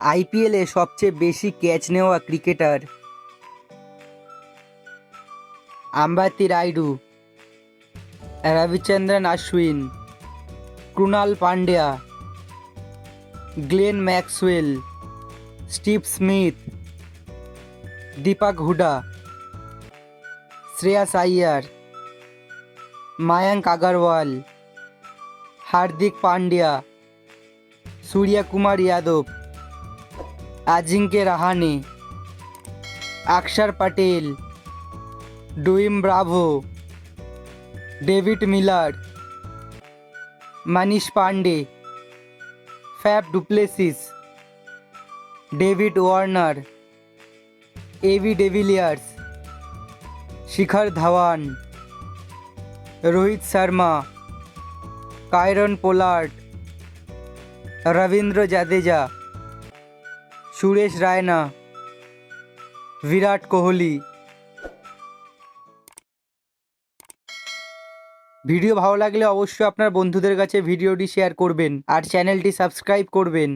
আইপিএলে সবচেয়ে বেশি ক্যাচ নেওয়া cricketer? Ambati Rayudu, Ravichandran Ashwin, Krunal Pandya, Glenn Maxwell, Steve Smith, Deepak Hooda, Shreyas Iyer, Mayank Agarwal, Hardik Pandya, Surya Kumar Yadav, Ajinkya Rahane, Axar Patel, Dwayne Bravo, David Miller, Manish Pandey, Faf du Plessis, David Warner, AB de Villiers, Shikhar Dhawan, Rohit Sharma, Kieron Pollard, Ravindra Jadeja, Suresh Raina, Virat Kohli. Video ভালো লাগলে অবশ্যই আপনার বন্ধুদের কাছে ভিডিওটি শেয়ার করবেন আর চ্যানেলটি সাবস্ক্রাইব করবেন।